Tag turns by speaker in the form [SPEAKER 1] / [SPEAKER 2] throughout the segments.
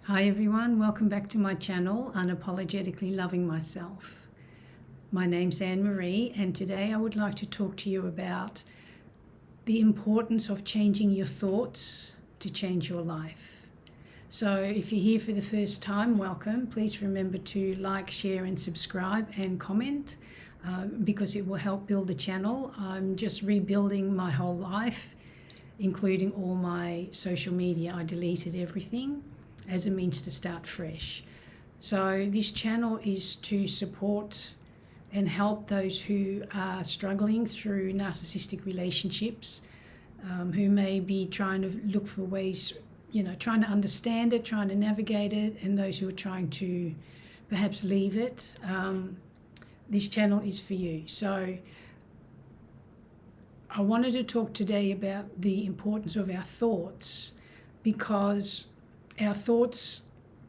[SPEAKER 1] Hi everyone, welcome back to my channel, Unapologetically Loving Myself. My name's Annemarie, and today I would like to talk to you about the importance of changing your thoughts to change your life. So if you're here for the first time, welcome. Please remember to like, share and subscribe and comment because it will help build the channel. I'm just rebuilding my whole life, including all my social media. I deleted everything as a means to start fresh. So this channel is to support and help those who are struggling through narcissistic relationships, who may be trying to look for ways, trying to understand it, trying to navigate it, and those who are trying to perhaps leave it. This channel is for you. So I wanted to talk today about the importance of our thoughts, because our thoughts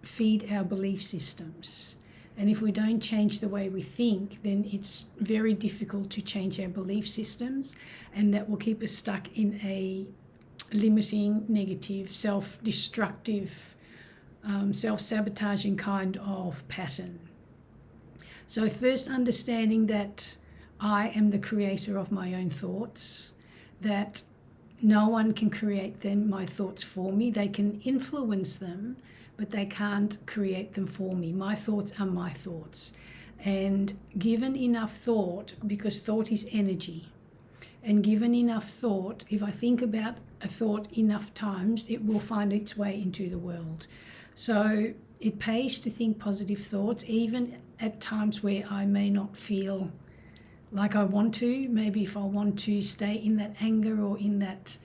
[SPEAKER 1] feed our belief systems. And if we don't change the way we think, then it's very difficult to change our belief systems, and that will keep us stuck in a limiting, negative, self-destructive, self-sabotaging kind of pattern. So first, understanding that I am the creator of my own thoughts, that no one can create them, my thoughts, for me. They can influence them, but they can't create them for me. My thoughts are my thoughts. And given enough thought, because thought is energy, and given enough thought, if I think about a thought enough times, it will find its way into the world. So it pays to think positive thoughts, even at times where I may not feel like I want to. Maybe if I want to stay in that anger or in that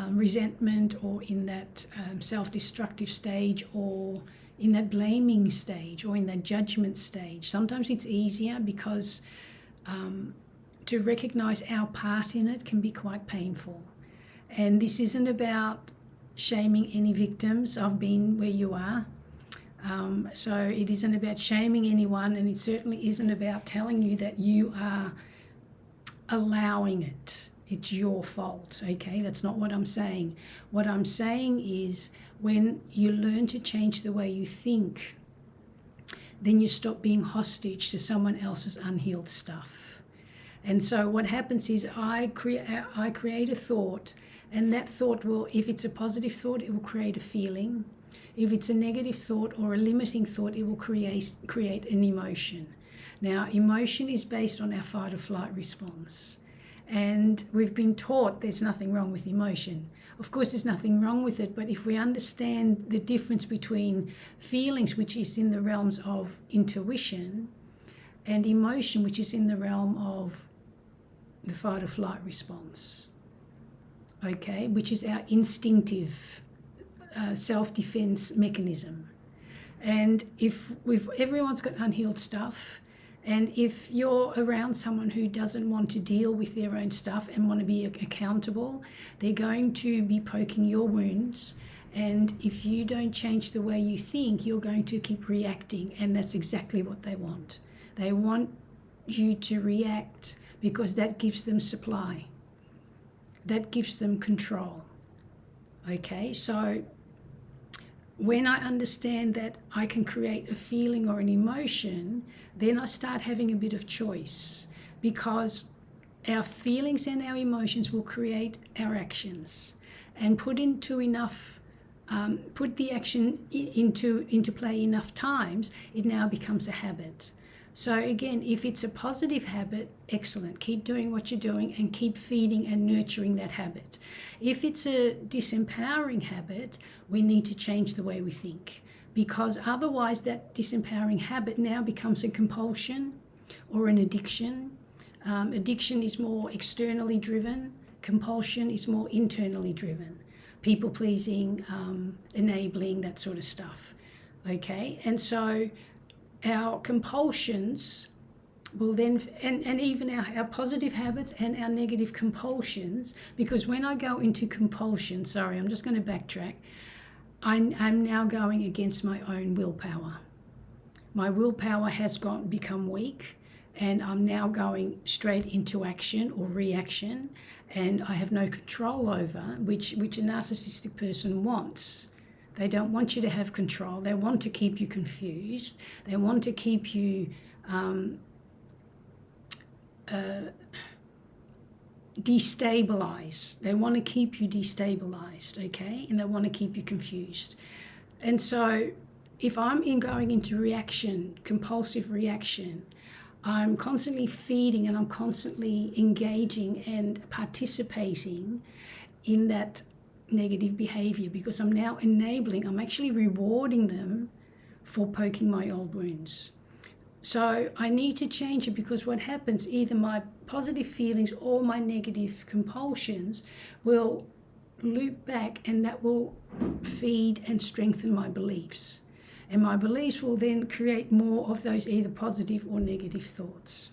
[SPEAKER 1] resentment or in that self-destructive stage or in that blaming stage or in that judgment stage. Sometimes it's easier because to recognize our part in it can be quite painful. And this isn't about shaming any victims. I've been where you are. So it isn't about shaming anyone, and it certainly isn't about telling you that you are allowing it. It's your fault, okay? That's not what I'm saying. What I'm saying is, when you learn to change the way you think, then you stop being hostage to someone else's unhealed stuff. And so what happens is I create a thought, and that thought will, if it's a positive thought, it will create a feeling. If it's a negative thought or a limiting thought, it will create an emotion. Now, emotion is based on our fight or flight response. And we've been taught there's nothing wrong with emotion. Of course, there's nothing wrong with it, but if we understand the difference between feelings, which is in the realms of intuition, and emotion, which is in the realm of the fight or flight response, okay, which is our instinctive self-defense mechanism. And if everyone's got unhealed stuff, and if you're around someone who doesn't want to deal with their own stuff and want to be accountable, they're going to be poking your wounds. And if you don't change the way you think, you're going to keep reacting. And that's exactly what they want. They want you to react because that gives them supply. That gives them control. Okay, so when I understand that I can create a feeling or an emotion, then I start having a bit of choice, because our feelings and our emotions will create our actions, and put the action into play enough times, it now becomes a habit. So again, if it's a positive habit, excellent. Keep doing what you're doing and keep feeding and nurturing that habit. If it's a disempowering habit, we need to change the way we think, because otherwise that disempowering habit now becomes a compulsion or an addiction. Addiction is more externally driven. Compulsion is more internally driven. People pleasing, enabling, that sort of stuff. Okay, and so our compulsions will then, and even our positive habits and our negative compulsions, because when I go into compulsion, sorry, I'm just going to backtrack, I'm now going against my own willpower. My willpower has become weak, and I'm now going straight into action or reaction, and I have no control over, which a narcissistic person wants. They don't want you to have control. They want to keep you confused. They want to keep you destabilized. They want to keep you destabilized, okay? And they want to keep you confused. And so if I'm going into reaction, compulsive reaction, I'm constantly feeding and I'm constantly engaging and participating in that negative behavior, because I'm now enabling, I'm actually rewarding them for poking my old wounds. So I need to change it, because what happens, either my positive feelings or my negative compulsions will loop back, and that will feed and strengthen my beliefs. And my beliefs will then create more of those either positive or negative thoughts.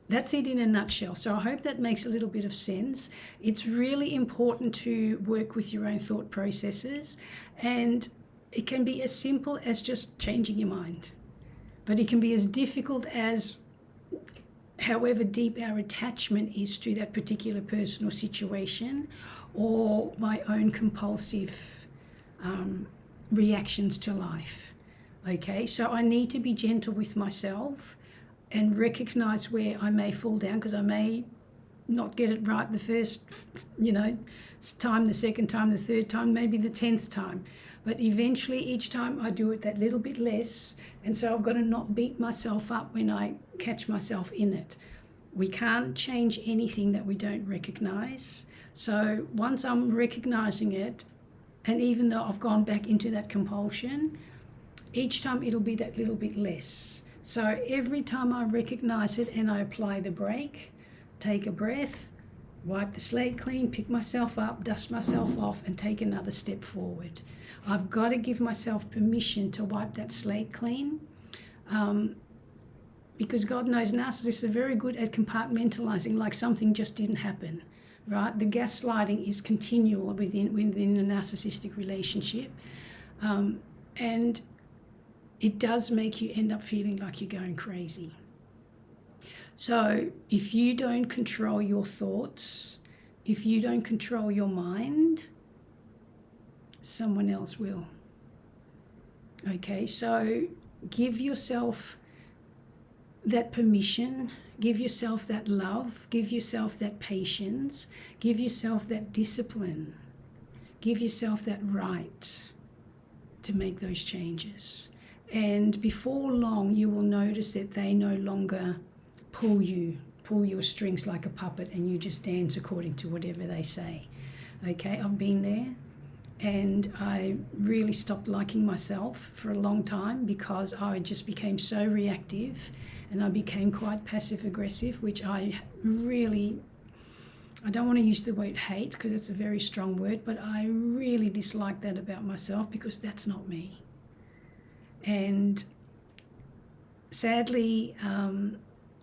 [SPEAKER 1] That's it in a nutshell. So I hope that makes a little bit of sense. It's really important to work with your own thought processes, and it can be as simple as just changing your mind. But it can be as difficult as however deep our attachment is to that particular person or situation, or my own compulsive reactions to life. Okay, so I need to be gentle with myself and recognize where I may fall down, because I may not get it right the first, time, the second time, the third time, maybe the 10th time. But eventually each time I do it that little bit less, and so I've got to not beat myself up when I catch myself in it. We can't change anything that we don't recognize. So once I'm recognizing it, and even though I've gone back into that compulsion, each time it'll be that little bit less. So every time I recognize it and I apply the brake, take a breath, wipe the slate clean, pick myself up, dust myself off, and take another step forward. I've got to give myself permission to wipe that slate clean, because God knows narcissists are very good at compartmentalizing, like something just didn't happen, right? The gaslighting is continual within a narcissistic relationship, and it does make you end up feeling like you're going crazy. So if you don't control your thoughts, if you don't control your mind, someone else will. Okay, so give yourself that permission, give yourself that love, give yourself that patience, give yourself that discipline, give yourself that right to make those changes. And before long, you will notice that they no longer pull your strings like a puppet, and you just dance according to whatever they say. Okay, I've been there, and I really stopped liking myself for a long time, because I just became so reactive, and I became quite passive aggressive, which I don't want to use the word hate, because it's a very strong word, but I really dislike that about myself, because that's not me. And sadly,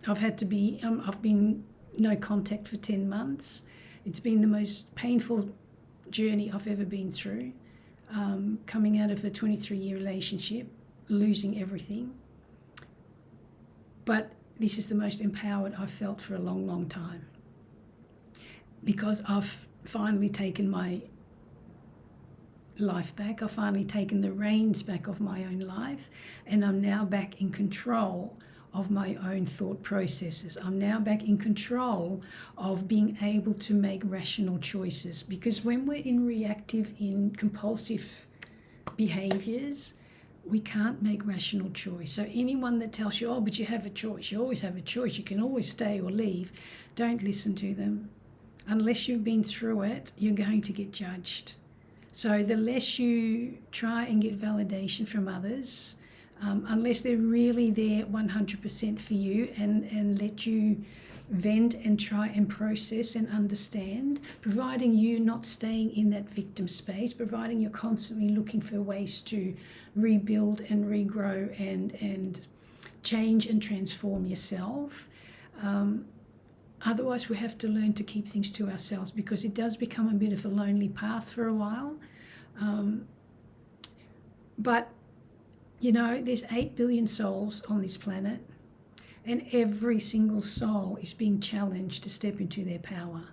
[SPEAKER 1] I've been no contact for 10 months. It's been the most painful journey I've ever been through, coming out of a 23-year relationship, losing everything. But this is the most empowered I've felt for a long, long time, because I've finally taken my life back. I've finally taken the reins back of my own life, and I'm now back in control of my own thought processes. I'm now back in control of being able to make rational choices, because when we're in reactive, in compulsive behaviors, we can't make rational choice. So anyone that tells you, oh, but you have a choice, you always have a choice, you can always stay or leave, don't listen to them. Unless you've been through it, you're going to get judged. So the less you try and get validation from others, unless they're really there 100% for you and let you vent and try and process and understand, providing you're not staying in that victim space, providing you're constantly looking for ways to rebuild and regrow and change and transform yourself. Otherwise, we have to learn to keep things to ourselves, because it does become a bit of a lonely path for a while. But, there's 8 billion souls on this planet, and every single soul is being challenged to step into their power.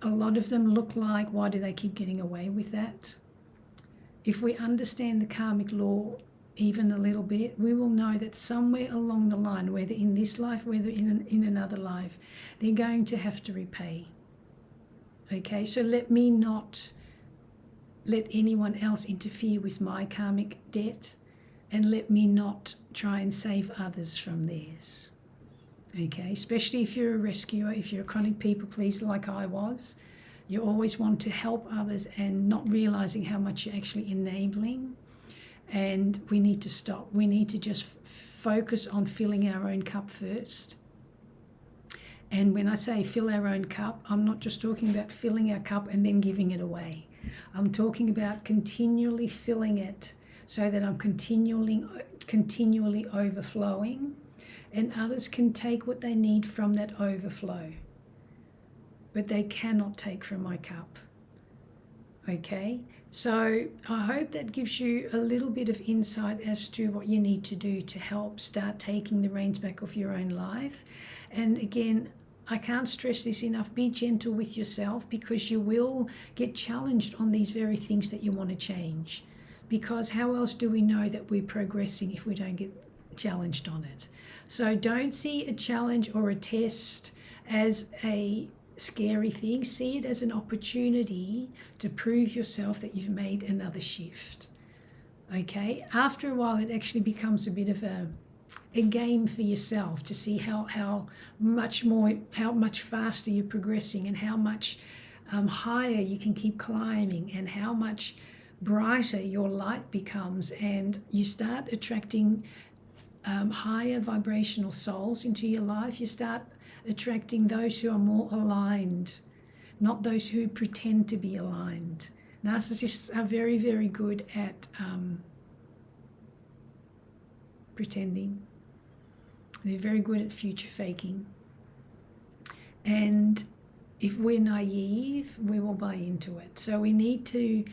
[SPEAKER 1] A lot of them look like, why do they keep getting away with that? if we understand the karmic law even a little bit, we will know that somewhere along the line, whether in this life, whether in another life, they're going to have to repay. Okay, so let me not let anyone else interfere with my karmic debt, and let me not try and save others from theirs. Okay, especially if you're a rescuer, if you're a chronic people pleaser like I was, you always want to help others and not realizing how much you're actually enabling. And we need to stop. We need to just focus on filling our own cup first. And when I say fill our own cup, I'm not just talking about filling our cup and then giving it away. I'm talking about continually filling it so that I'm continually overflowing, and others can take what they need from that overflow. But they cannot take from my cup. Okay? So I hope that gives you a little bit of insight as to what you need to do to help start taking the reins back of your own life. And again, I can't stress this enough, be gentle with yourself, because you will get challenged on these very things that you want to change. Because how else do we know that we're progressing if we don't get challenged on it? So don't see a challenge or a test as a scary thing. See it as an opportunity to prove yourself that you've made another shift. Okay, after a while it actually becomes a bit of a game for yourself to see how much faster you're progressing, and how much higher you can keep climbing, and how much brighter your light becomes, and you start attracting higher vibrational souls into your life. You start attracting those who are more aligned, not those who pretend to be aligned. Narcissists are very, very good at pretending. They're very good at future faking. And if we're naive, we will buy into it. So we need to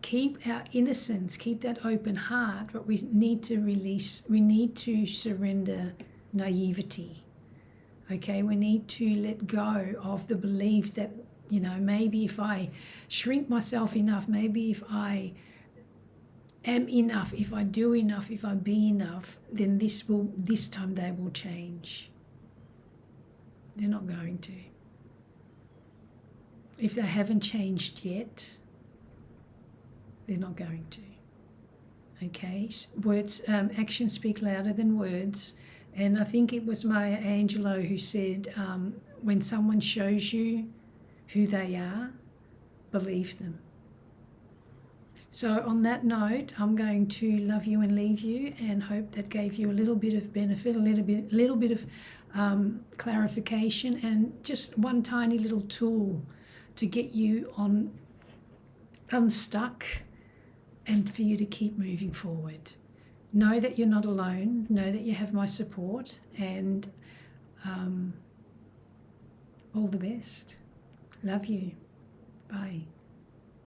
[SPEAKER 1] keep our innocence, keep that open heart, but we need to surrender naivety. Okay, we need to let go of the belief that, maybe if I shrink myself enough, maybe if I am enough, if I do enough, if I be enough, then this time they will change. They're not going to. If they haven't changed yet, they're not going to. Okay, words, actions speak louder than words. And I think it was Maya Angelou who said, when someone shows you who they are, believe them. So on that note, I'm going to love you and leave you, and hope that gave you a little bit of benefit, a little bit of clarification, and just one tiny little tool to get you unstuck and for you to keep moving forward. Know that you're not alone. Know that you have my support, and all the best. Love you. Bye.